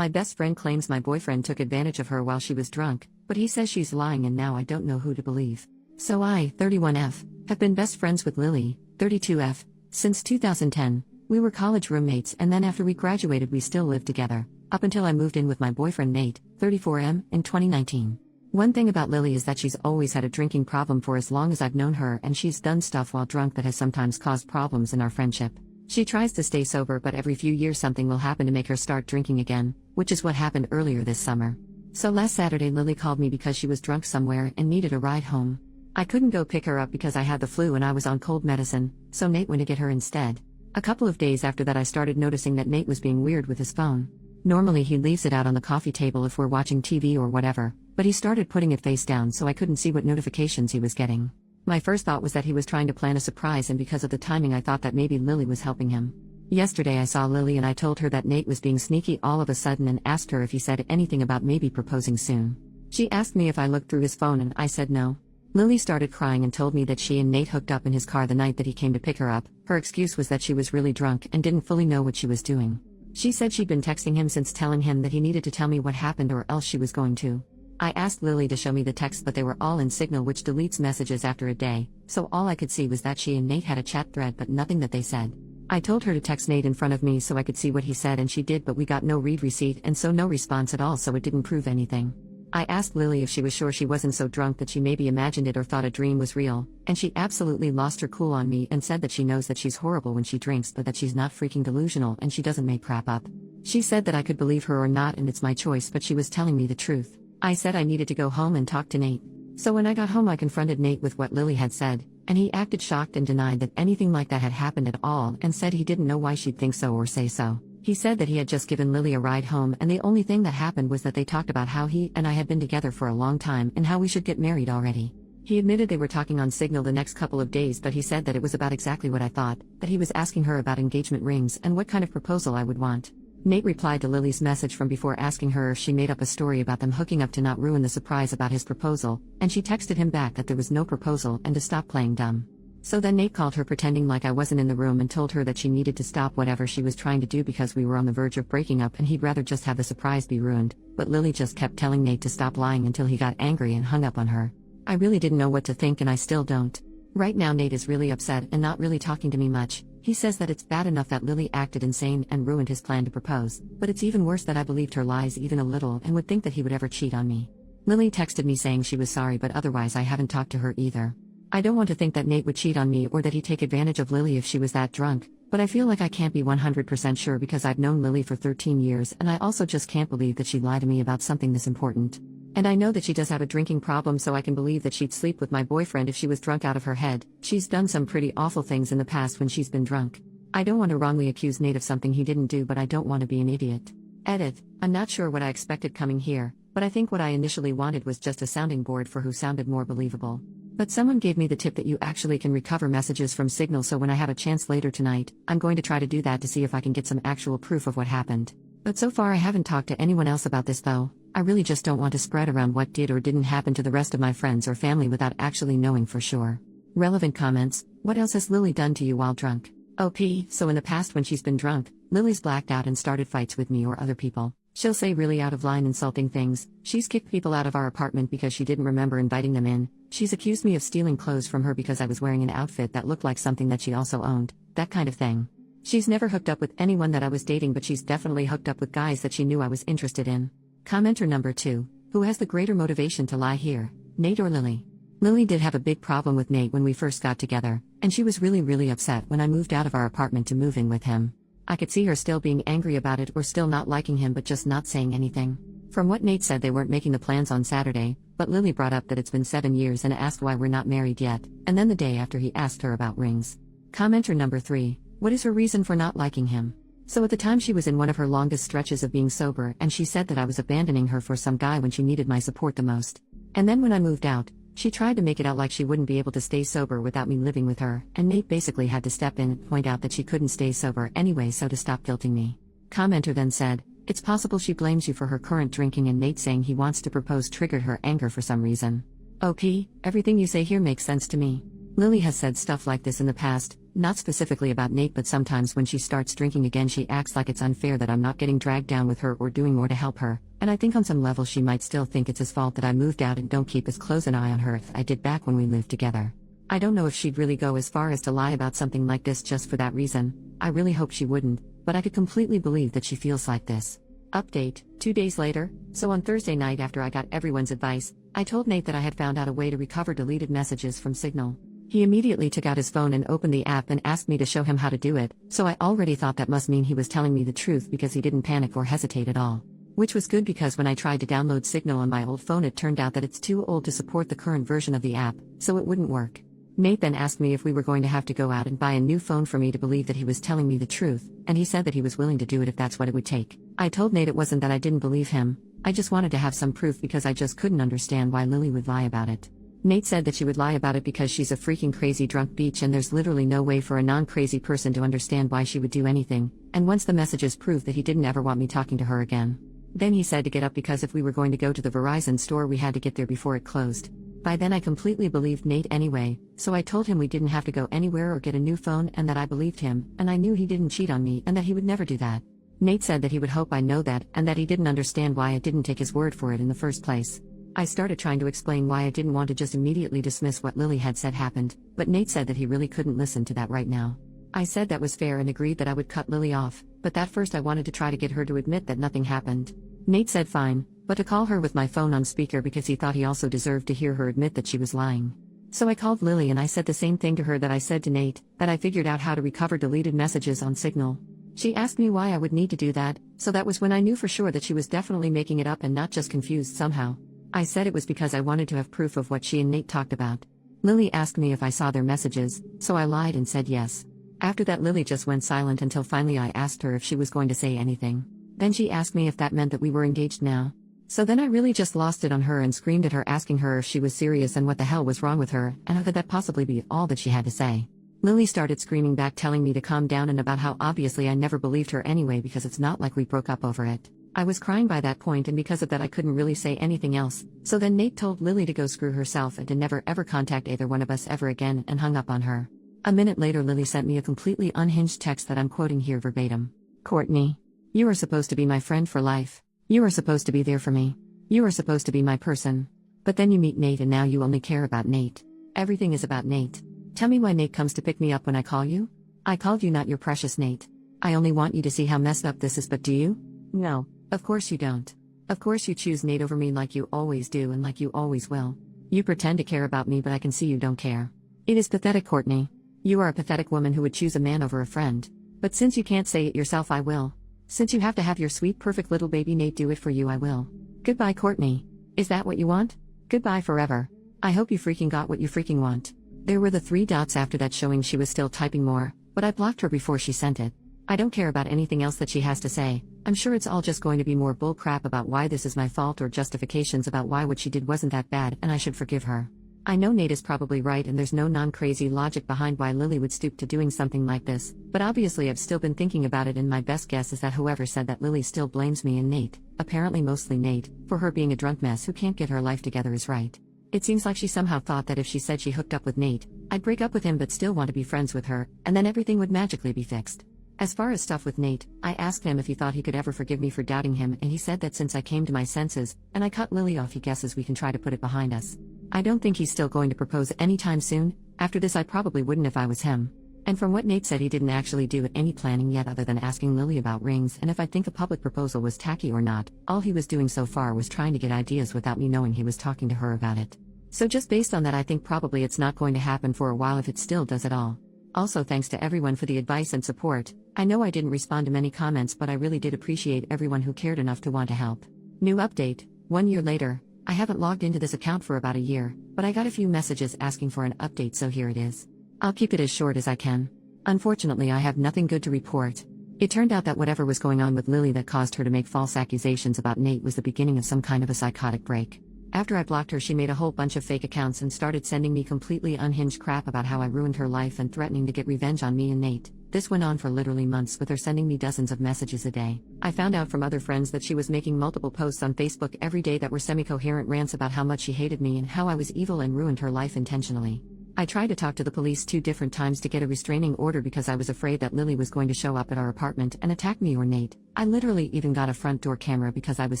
My best friend claims my boyfriend took advantage of her while she was drunk, but he says she's lying and now I don't know who to believe. So I, 31F, have been best friends with Lily, 32F, since 2010. We were college roommates and then after we graduated we still lived together, up until I moved in with my boyfriend Nate, 34M, in 2019. One thing about Lily is that she's always had a drinking problem for as long as I've known her, and she's done stuff while drunk that has sometimes caused problems in our friendship. She tries to stay sober, but every few years something will happen to make her start drinking again, which is what happened earlier this summer. So last Saturday Lily called me because she was drunk somewhere and needed a ride home. I couldn't go pick her up because I had the flu and I was on cold medicine, so Nate went to get her instead. A couple of days after that I started noticing that Nate was being weird with his phone. Normally he leaves it out on the coffee table if we're watching TV or whatever, but he started putting it face down so I couldn't see what notifications he was getting. My first thought was that he was trying to plan a surprise, and because of the timing I thought that maybe Lily was helping him. Yesterday I saw Lily and I told her that Nate was being sneaky all of a sudden and asked her if he said anything about maybe proposing soon. She asked me if I looked through his phone and I said no. Lily started crying and told me that she and Nate hooked up in his car the night that he came to pick her up. Her excuse was that she was really drunk and didn't fully know what she was doing. She said she'd been texting him since, telling him that he needed to tell me what happened or else she was going to. I asked Lily to show me the texts, but they were all in Signal, which deletes messages after a day, so all I could see was that she and Nate had a chat thread but nothing that they said. I told her to text Nate in front of me so I could see what he said, and she did, but we got no read receipt and so no response at all, so it didn't prove anything. I asked Lily if she was sure she wasn't so drunk that she maybe imagined it or thought a dream was real, and she absolutely lost her cool on me and said that she knows that she's horrible when she drinks but that she's not freaking delusional and she doesn't make crap up. She said that I could believe her or not and it's my choice, but she was telling me the truth. I said I needed to go home and talk to Nate. So when I got home I confronted Nate with what Lily had said, and he acted shocked and denied that anything like that had happened at all and said he didn't know why she'd think so or say so. He said that he had just given Lily a ride home and the only thing that happened was that they talked about how he and I had been together for a long time and how we should get married already. He admitted they were talking on Signal the next couple of days, but he said that it was about exactly what I thought, that he was asking her about engagement rings and what kind of proposal I would want. Nate replied to Lily's message from before asking her if she made up a story about them hooking up to not ruin the surprise about his proposal, and she texted him back that there was no proposal and to stop playing dumb. So then Nate called her pretending like I wasn't in the room and told her that she needed to stop whatever she was trying to do because we were on the verge of breaking up and he'd rather just have the surprise be ruined, but Lily just kept telling Nate to stop lying until he got angry and hung up on her. I really didn't know what to think and I still don't. Right now Nate is really upset and not really talking to me much. He says that it's bad enough that Lily acted insane and ruined his plan to propose, but it's even worse that I believed her lies even a little and would think that he would ever cheat on me. Lily texted me saying she was sorry, but otherwise I haven't talked to her either. I don't want to think that Nate would cheat on me or that he'd take advantage of Lily if she was that drunk, but I feel like I can't be 100% sure because I've known Lily for 13 years and I also just can't believe that she'd lie to me about something this important. And I know that she does have a drinking problem, so I can believe that she'd sleep with my boyfriend if she was drunk out of her head. She's done some pretty awful things in the past when she's been drunk. I don't want to wrongly accuse Nate of something he didn't do, but I don't want to be an idiot. Edit. I'm not sure what I expected coming here, but I think what I initially wanted was just a sounding board for who sounded more believable. But someone gave me the tip that you actually can recover messages from Signal, so when I have a chance later tonight, I'm going to try to do that to see if I can get some actual proof of what happened. But so far I haven't talked to anyone else about this though. I really just don't want to spread around what did or didn't happen to the rest of my friends or family without actually knowing for sure. Relevant comments. What else has Lily done to you while drunk? OP, so in the past when she's been drunk, Lily's blacked out and started fights with me or other people. She'll say really out of line insulting things. She's kicked people out of our apartment because she didn't remember inviting them in. She's accused me of stealing clothes from her because I was wearing an outfit that looked like something that she also owned, that kind of thing. She's never hooked up with anyone that I was dating, but she's definitely hooked up with guys that she knew I was interested in. Commenter number 2. Who has the greater motivation to lie here, Nate or Lily? Lily did have a big problem with Nate when we first got together, and she was really upset when I moved out of our apartment to move in with him. I could see her still being angry about it or still not liking him but just not saying anything. From what Nate said, they weren't making the plans on Saturday, but Lily brought up that it's been 7 years and asked why we're not married yet, and then the day after he asked her about rings. Commenter number 3. What is her reason for not liking him? So at the time she was in one of her longest stretches of being sober, and she said that I was abandoning her for some guy when she needed my support the most. And then when I moved out, she tried to make it out like she wouldn't be able to stay sober without me living with her, and Nate basically had to step in and point out that she couldn't stay sober anyway, so to stop guilting me. Commenter then said, it's possible she blames you for her current drinking, and Nate saying he wants to propose triggered her anger for some reason. OP, everything you say here makes sense to me. Lily has said stuff like this in the past, not specifically about Nate, but sometimes when she starts drinking again, she acts like it's unfair that I'm not getting dragged down with her or doing more to help her, and I think on some level she might still think it's his fault that I moved out and don't keep as close an eye on her as I did back when we lived together. I don't know if she'd really go as far as to lie about something like this just for that reason. I really hope she wouldn't, but I could completely believe that she feels like this. Update, 2 days later. So on Thursday night, after I got everyone's advice, I told Nate that I had found out a way to recover deleted messages from Signal. He immediately took out his phone and opened the app and asked me to show him how to do it, so I already thought that must mean he was telling me the truth because he didn't panic or hesitate at all. Which was good, because when I tried to download Signal on my old phone, it turned out that it's too old to support the current version of the app, so it wouldn't work. Nate then asked me if we were going to have to go out and buy a new phone for me to believe that he was telling me the truth, and he said that he was willing to do it if that's what it would take. I told Nate it wasn't that I didn't believe him, I just wanted to have some proof because I just couldn't understand why Lily would lie about it. Nate said that she would lie about it because she's a freaking crazy drunk bitch and there's literally no way for a non-crazy person to understand why she would do anything, and once the messages proved that he didn't ever want me talking to her again. Then he said to get up because if we were going to go to the Verizon store we had to get there before it closed. By then I completely believed Nate anyway, so I told him we didn't have to go anywhere or get a new phone and that I believed him, and I knew he didn't cheat on me and that he would never do that. Nate said that he would hope I know that and that he didn't understand why I didn't take his word for it in the first place. I started trying to explain why I didn't want to just immediately dismiss what Lily had said happened, but Nate said that he really couldn't listen to that right now. I said that was fair and agreed that I would cut Lily off, but that first I wanted to try to get her to admit that nothing happened. Nate said fine, but to call her with my phone on speaker because he thought he also deserved to hear her admit that she was lying. So I called Lily and I said the same thing to her that I said to Nate, that I figured out how to recover deleted messages on Signal. She asked me why I would need to do that, so that was when I knew for sure that she was definitely making it up and not just confused somehow. I said it was because I wanted to have proof of what she and Nate talked about. Lily asked me if I saw their messages, so I lied and said yes. After that Lily just went silent until finally I asked her if she was going to say anything. Then she asked me if that meant that we were engaged now. So then I really just lost it on her and screamed at her, asking her if she was serious and what the hell was wrong with her, and how could that possibly be all that she had to say. Lily started screaming back, telling me to calm down and about how obviously I never believed her anyway because it's not like we broke up over it. I was crying by that point and because of that I couldn't really say anything else, so then Nate told Lily to go screw herself and to never ever contact either one of us ever again and hung up on her. A minute later Lily sent me a completely unhinged text that I'm quoting here verbatim. "Courtney, you are supposed to be my friend for life. You are supposed to be there for me. You are supposed to be my person. But then you meet Nate and now you only care about Nate. Everything is about Nate. Tell me why Nate comes to pick me up when I call you? I called you, not your precious Nate. I only want you to see how messed up this is, but do you? No, of course you don't. Of course you choose Nate over me like you always do and like you always will. You pretend to care about me, but I can see you don't care. It is pathetic, Courtney. You are a pathetic woman who would choose a man over a friend. But since you can't say it yourself, I will. Since you have to have your sweet perfect little baby Nate do it for you, I will. Goodbye, Courtney. Is that what you want? Goodbye forever. I hope you freaking got what you freaking want." There were the 3 dots after that showing she was still typing more, but I blocked her before she sent it. I don't care about anything else that she has to say. I'm sure it's all just going to be more bull crap about why this is my fault or justifications about why what she did wasn't that bad and I should forgive her. I know Nate is probably right and there's no non-crazy logic behind why Lily would stoop to doing something like this, but obviously I've still been thinking about it and my best guess is that whoever said that Lily still blames me and Nate, apparently mostly Nate, for her being a drunk mess who can't get her life together is right. It seems like she somehow thought that if she said she hooked up with Nate, I'd break up with him but still want to be friends with her, and then everything would magically be fixed. As far as stuff with Nate, I asked him if he thought he could ever forgive me for doubting him and he said that since I came to my senses, and I cut Lily off, he guesses we can try to put it behind us. I don't think he's still going to propose anytime soon. After this I probably wouldn't if I was him. And from what Nate said, he didn't actually do any planning yet other than asking Lily about rings and if I think a public proposal was tacky or not. All he was doing so far was trying to get ideas without me knowing he was talking to her about it. So just based on that I think probably it's not going to happen for a while if it still does at all. Also thanks to everyone for the advice and support. I know I didn't respond to many comments but I really did appreciate everyone who cared enough to want to help. New update, 1 year later. I haven't logged into this account for about a year, but I got a few messages asking for an update, so here it is. I'll keep it as short as I can. Unfortunately I have nothing good to report. It turned out that whatever was going on with Lily that caused her to make false accusations about Nate was the beginning of some kind of a psychotic break. After I blocked her she made a whole bunch of fake accounts and started sending me completely unhinged crap about how I ruined her life and threatening to get revenge on me and Nate. This went on for literally months with her sending me dozens of messages a day. I found out from other friends that she was making multiple posts on Facebook every day that were semi-coherent rants about how much she hated me and how I was evil and ruined her life intentionally. I tried to talk to the police 2 different times to get a restraining order because I was afraid that Lily was going to show up at our apartment and attack me or Nate. I literally even got a front door camera because I was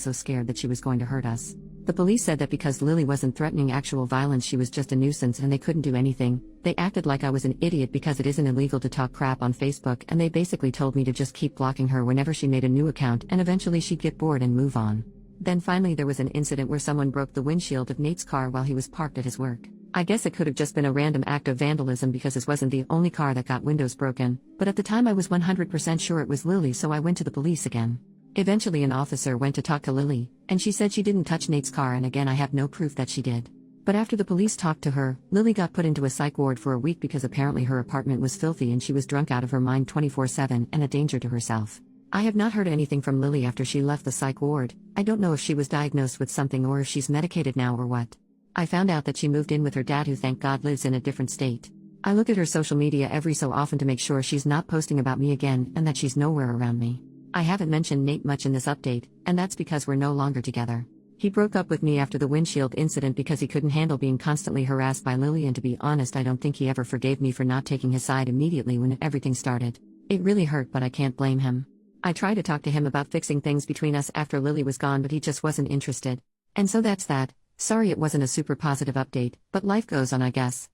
so scared that she was going to hurt us. The police said that because Lily wasn't threatening actual violence, she was just a nuisance and they couldn't do anything. They acted like I was an idiot because it isn't illegal to talk crap on Facebook, and they basically told me to just keep blocking her whenever she made a new account and eventually she'd get bored and move on. Then finally there was an incident where someone broke the windshield of Nate's car while he was parked at his work. I guess it could have just been a random act of vandalism because this wasn't the only car that got windows broken, but at the time I was 100% sure it was Lily, so I went to the police again. Eventually an officer went to talk to Lily, and she said she didn't touch Nate's car, and again I have no proof that she did. But after the police talked to her, Lily got put into a psych ward for a week because apparently her apartment was filthy and she was drunk out of her mind 24/7 and a danger to herself. I have not heard anything from Lily after she left the psych ward. I don't know if she was diagnosed with something or if she's medicated now or what. I found out that she moved in with her dad, who thank God lives in a different state. I look at her social media every so often to make sure she's not posting about me again and that she's nowhere around me. I haven't mentioned Nate much in this update, and that's because we're no longer together. He broke up with me after the windshield incident because he couldn't handle being constantly harassed by Lily, and to be honest I don't think he ever forgave me for not taking his side immediately when everything started. It really hurt, but I can't blame him. I tried to talk to him about fixing things between us after Lily was gone, but he just wasn't interested. And so that's that. Sorry it wasn't a super positive update, but life goes on, I guess.